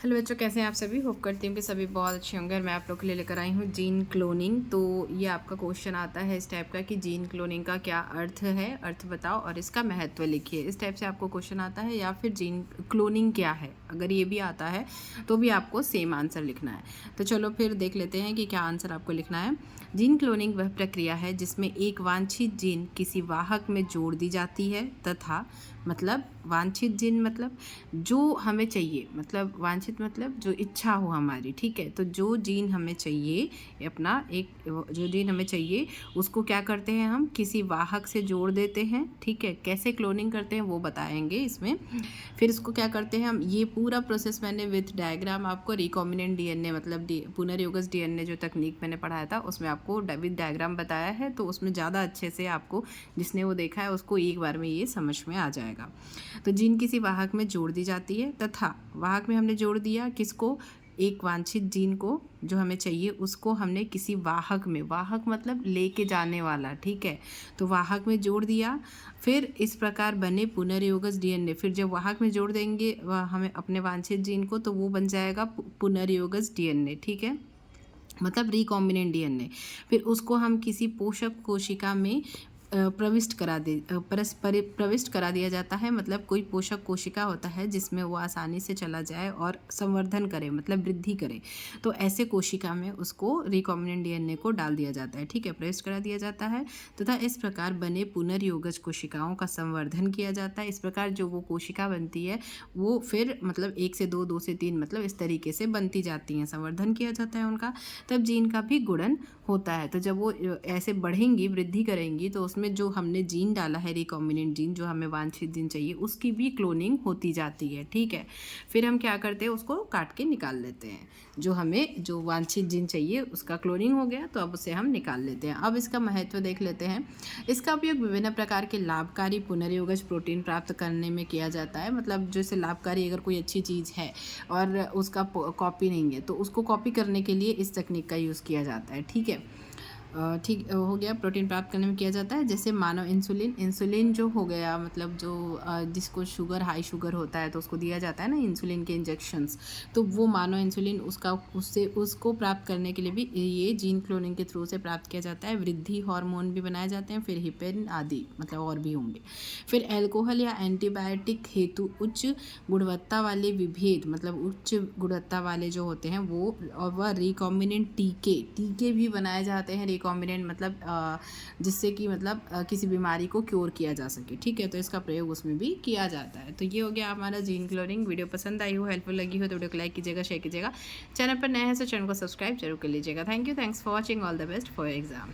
Hello बच्चों, कैसे हैं आप सभी। होप करती हूँ कि सभी बहुत अच्छे होंगे। और मैं आप लोग के लिए लेकर आई हूँ जीन क्लोनिंग। तो ये आपका क्वेश्चन आता है इस टाइप का कि जीन क्लोनिंग का क्या अर्थ है, अर्थ बताओ और इसका महत्व लिखिए। इस टाइप से आपको क्वेश्चन आता है। या फिर जीन क्लोनिंग क्या है, अगर ये भी आता है तो भी आपको सेम आंसर लिखना है। तो चलो फिर देख लेते हैं कि क्या आंसर आपको लिखना है। जीन क्लोनिंग वह प्रक्रिया है जिसमें एक वांछित जीन किसी वाहक में जोड़ दी जाती है तथा मतलब वांछित जीन मतलब जो हमें चाहिए, मतलब वांछित मतलब जो इच्छा हो हमारी, ठीक है। तो जो जीन हमें चाहिए, अपना एक जो जीन हमें चाहिए उसको क्या करते हैं, हम किसी वाहक से जोड़ देते हैं, ठीक है। कैसे क्लोनिंग करते हैं वो बताएंगे इसमें। फिर इसको क्या करते हैं हम, ये पूरा प्रोसेस मैंने विथ डायग्राम आपको रिकॉम्बिनेंट डीएनए मतलब पुनर्योगज डीएनए जो तकनीक मैंने पढ़ाया था उसमें आपको विथ डायग्राम बताया है। तो उसमें ज़्यादा अच्छे से आपको, जिसने वो देखा है उसको एक बार में ये समझ में आ जाएगा। तो जीन किसी वाहक में जोड़ दी जाती है तथा वाहक में हमने जोड़ दिया किसको, एक वांछित जीन को जो हमें चाहिए उसको हमने किसी वाहक में, वाहक मतलब लेके जाने वाला, ठीक है। तो वाहक में जोड़ दिया। फिर इस प्रकार बने पुनर्योगज डीएनए। फिर जब वाहक में जोड़ देंगे हमें अपने वांछित जीन को तो वो बन जाएगा पुनर्योगज डीएनए, ठीक है, मतलब रिकॉम्बिनेंट डीएनए। फिर उसको हम किसी पोषक कोशिका में प्रविष्ट करा दिया जाता है। मतलब कोई पोषक कोशिका होता है जिसमें वो आसानी से चला जाए और संवर्धन करे, मतलब वृद्धि करे। तो ऐसे कोशिका में उसको रिकॉम्बिनेंट डीएनए को डाल दिया जाता है, ठीक है, प्रविष्ट करा दिया जाता है तथा इस प्रकार बने पुनर्योगज कोशिकाओं का संवर्धन किया जाता है। इस प्रकार जो वो कोशिका बनती है वो फिर मतलब 1 से 2, 2 से 3, मतलब इस तरीके से बनती जाती हैं, संवर्धन किया जाता है उनका। तब जीन का भी गुणन होता है। तो जब वो ऐसे बढ़ेंगी, वृद्धि करेंगी, तो उसमें जो हमने जीन डाला है रिकॉम्बिनेंट जीन, जो हमें वांछित जीन चाहिए, उसकी भी क्लोनिंग होती जाती है, ठीक है। फिर हम क्या करते हैं, उसको काट के निकाल लेते हैं। जो हमें जो वांछित जीन चाहिए उसका क्लोनिंग हो गया तो अब उसे हम निकाल लेते हैं। अब इसका महत्व देख लेते हैं। इसका उपयोग विभिन्न प्रकार के लाभकारी पुनर्योगज प्रोटीन प्राप्त करने में किया जाता है। मतलब जैसे लाभकारी अगर कोई अच्छी चीज़ है और उसका कॉपी नहीं है तो उसको कॉपी करने के लिए इस तकनीक का यूज़ किया जाता है, ठीक है। ठीक हो गया, प्रोटीन प्राप्त करने में किया जाता है। जैसे मानव इंसुलिन, इंसुलिन जो हो गया, मतलब जो जिसको शुगर, हाई शुगर होता है तो उसको दिया जाता है ना इंसुलिन के इंजेक्शंस। तो वो मानव इंसुलिन उसको प्राप्त करने के लिए भी ये जीन क्लोनिंग के थ्रू से प्राप्त किया जाता है। वृद्धि हार्मोन भी बनाए जाते हैं, फिर हिपेरिन आदि, मतलब और भी होंगे। फिर एल्कोहल या एंटीबायोटिक हेतु उच्च गुणवत्ता वाले विभेद, मतलब उच्च गुणवत्ता वाले जो होते हैं वो, और वह रिकॉम्बिनेंट टीके भी बनाए जाते हैं। रिकॉम्बिनेंट मतलब जिससे कि मतलब किसी बीमारी को क्योर किया जा सके, ठीक है। तो इसका प्रयोग उसमें भी किया जाता है। तो ये हो गया हमारा जीन क्लोनिंग। वीडियो पसंद आई हो, हेल्पफुल लगी हो तो वीडियो को लाइक कीजिएगा, शेयर कीजिएगा। चैनल पर नए हैं तो चैनल को सब्सक्राइब जरूर कर लीजिएगा। Thank you, thanks for watching, all the best for exam.